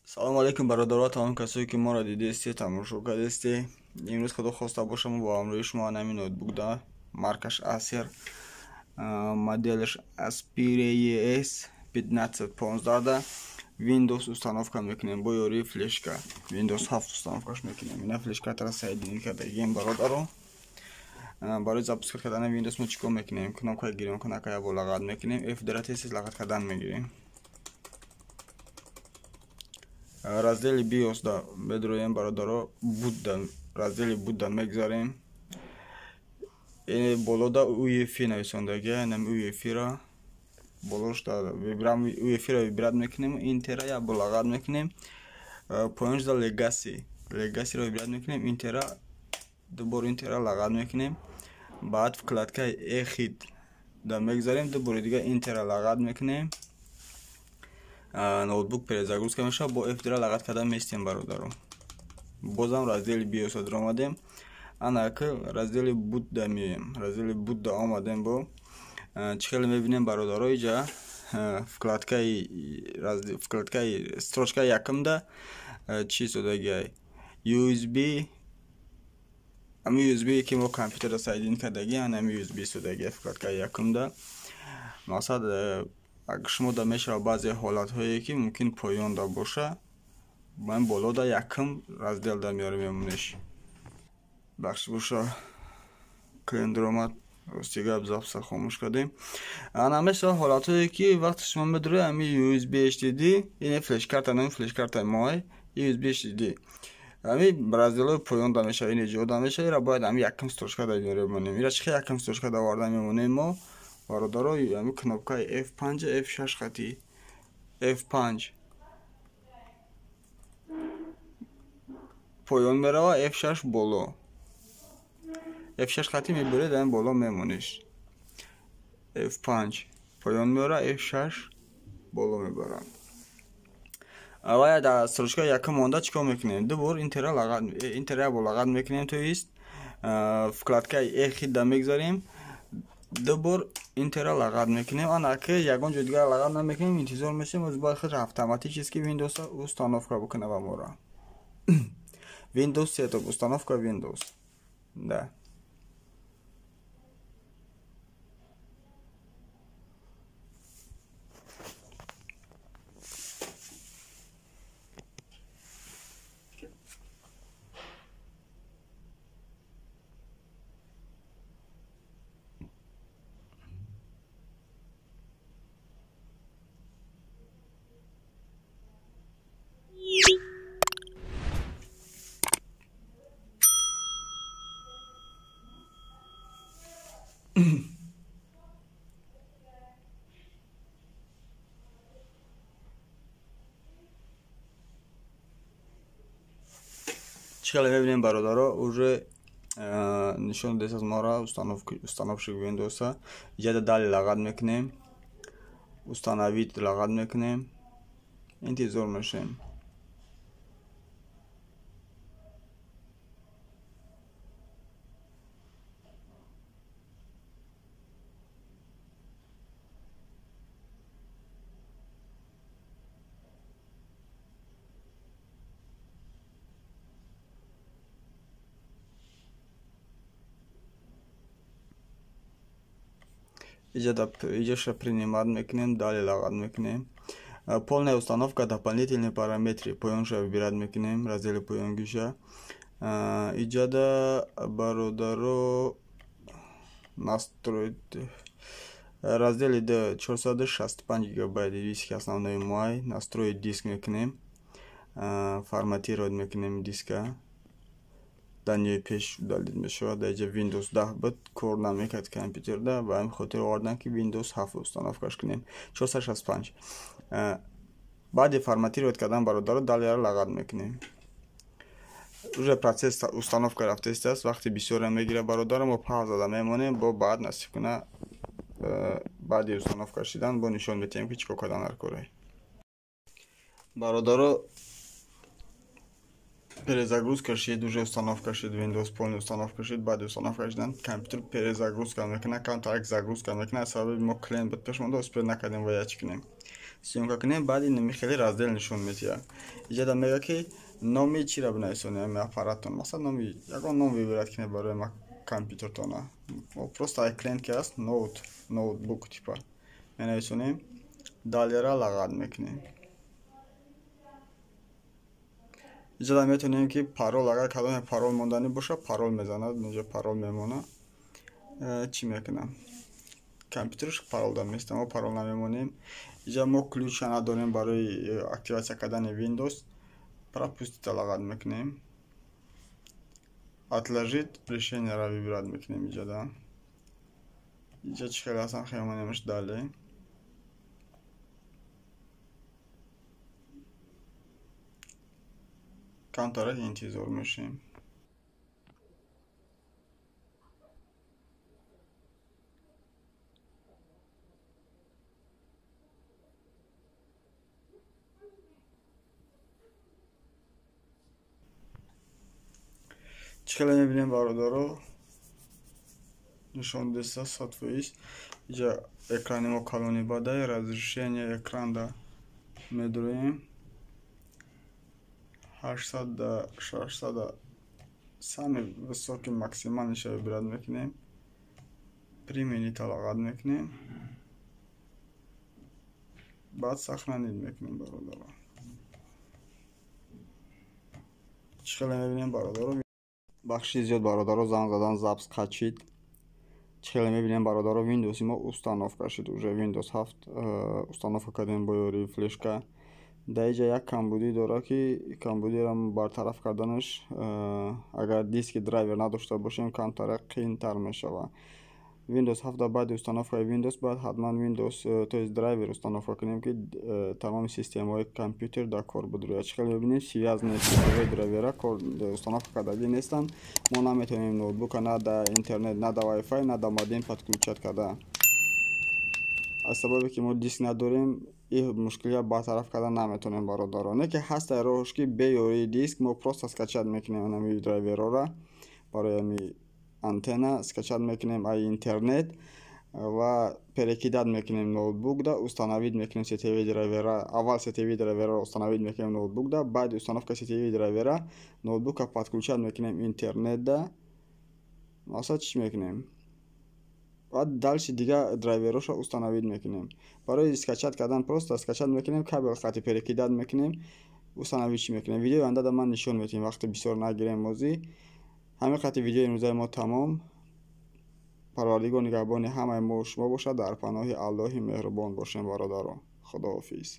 салом алейкум бародаро, тамом касое ки моро дидестед, тамошо кардестед. имрӯз худо хоста бошам бо ҳамроҳи шумо ҳамин ноутбукда маркаш Acer, моделаш Aspire ES 1515 Windows установка мекунем бо ёрии флешка. Windows 7 установкаш мекунем. Ина флешкатара соединӣ кардагием бародаро. барои запуск кардани Windows мо чӣ кор мекунем? Кнопкаи гирёнкунака бо лағат мекунем. F-дара тез лағат кардан мегирем. раздели BIOS да медроем бародаро, будда раздели будда мегзарем. болода UEFI нависондагия, нам UEFI ра болошта вибрам UEFI ра вибрат мекунем, Intera я бо лағат мекунем. поинҷ да Legacy ра вибрат мекунем, Intera дубор Intera лағат мекунем. баъд вкладкаи Exit да мегзарем, дубори дига Intera лағат мекунем. ноутбук перезагрузка меша, бо F-дара лағат кардан местем бародаро. бозам раздели BIOS дро омадем. анака раздели будда меем. раздели будда омадем бо чӣ хеле мебинем бародаро. иҷа вкладкаи строчка якумда чӣ содагиай USB USB ки мо компютерда соединӣ кардаги, ҳам USB содагиай вкладкаи якумда. мақсад шумо да мешава баъзе ҳолатҳое ки мумкин поён да боша, ман боло да якум раздел да меорем мемонеш. бахш боша клиентромат рости гап запса хомӯш кардем. ана мешава ҳолатҳое ки вақти шумо медуре ами USB HDD, ин флешкарта нами флешкарта мой USB HDD. ами разделҳои поён да мешава, ин эҷод да мешава, ира бояд ами якум строчка да мемонем. ира чӣ хел якум строчка да варда мемонем мо бародаро. ами кнопкаи F5 F6 хати F5 поён мерава, F6 боло. F6 хати мебуред, ами боло мемонеш. F5 поён меора, F6 боло мебарам. авая да строчка якум монда чӣ кор мекунем? дубор Intera бо лағат мекунем, то есть вкладкаи Exit да мегзарем, дубор Intera лағат мекунем. анака ягон ҷои дигар лағат намекунем, интизор мешем оз баъд худ автоматически Windows установка бикуна ба моро. Windows setup установка Windows. да чӣ хеле мебинем бародаро, уже нишон дест аз мора установщик Windows. иҷа дали лағат мекунем, установит лағат мекунем, интизор мешем. иҷаша принимат мекунем, дали лағат мекунем. полная установка дополнительные параметры поёнша выбирать мекунем, раздели поён гӯша. иҷада бародаро настроить раздели 465 гигабайт диски основной мой, настроить диск мекунем, форматировать мекунем диска. даниёи пеш далид мешавад. иҷа Windows 10 буд кор намекард компютерда, ба ҳамин хотир овардам ки Windows 7 установкаш кунем. 465 баъди форматировать кардан бародаро далиара лағат мекунем. уже процесс установка рафтааст. вақти бисёре мегира бародаро, мо пауза да мемонем, бо баъд насиб куна баъди установка шидан бо нишон метиҳем ки чӣ кор кардан ҳар корай. бародаро перезагрузка шид, уже установка шид, Windows полная установка шид. баъди установка шидан компютер перезагрузка мекунад, Counter-X загрузка мекунад. сабаби мо клиент буд пеш монда, успед накардем ва яч кунем. съёмка кунем, баъд ин хеле раздел нишон медиҳад. Инҷа да мегӯяд ки номи чиро бинависонед, ами аппаратон. Масалан, номи ягон ном вибирад кинед барои компютерtona. Просто экран ки аст, ноутбук типа менависонем, далера лағат мекунем. инҷа да метавонем ки парол, агар кадоме парол монданӣ боша, парол мезанад, инҷа парол мемонад. Чӣ мекунам? Компютерш парол да места, мо парол намемонем. Инҷа мо ключа надорем барои активатсия кардани Windows. Пропустита лағат мекунем. Отложить решениеро вибират мекунем инҷа да. Инҷа чӣ хеле осон хемонемш дале. Камтара интизор мешем. Чӣ хеле мебинем бародаро, нишон деста сотвоист. Инҷа экрани мо калони бадай, разрешение экранда медуроем 800 да 600 да сами высокий максималниша вибират мекунем. Применита лағат мекунем. баъд сохранить мекунем бародаро. Чӣ хеле мебинем бародаро, бахши зиёд бародаро занг задан запс қачид. Чӣ хеле мебинем бародаро, Windows мо установка шуд, уже Windows 7 установка кардем бо ёрии флешка. Дар инҷа як камбудӣ дорад ки камбудиро бартараф карданаш, агар диски драйвер надошта бошем камтара қиинтар мешавад. Windows 7 баъди установкаи Windows бояд ҳатман Windows то есть драйвер установка кунем ки тамоми системаҳои компютер дар кор бидрояд. Чӣ хеле мебинем, связанные системаҳои драйвера установка кардагӣ нестанд. Мо наметавонем ноутбука на да интернет, на да Wi-Fi, на да модем подключат карда. аз сабабе ки мо диск надорем, ин мушкилия бартараф карда наметавонем бародаро. Не ки ҳаста роҳш ки бе ёрии диск мо просто скачат мекунем анами драйвероро барои ами антенна скачат мекунем ай интернет ва перекидат мекунем ноутбук да, установить мекунем сетевии драйвера. Аввал сетевии драйверро установить мекунем ноутбук да, баъди установка сетевии драйвера ноутбука подключат мекунем интернет да. масалан чӣ мекунем, баъд дальше дига драйверошо установить мекунем. Барои скачат кардан просто скачат мекунем, кабел хати перекидат мекунем, установить чӣ мекунем. Видеои оянда да ман нишон метиҳем вақти бисёр нагирем мозӣ. ҳамин қадри видеои имрӯзаи мо тамом. парвардигор нигаҳбони ҳамаи мо шумо бошад. дар паноҳи Аллоҳи меҳрубон бошем бародаро. худоҳофиз.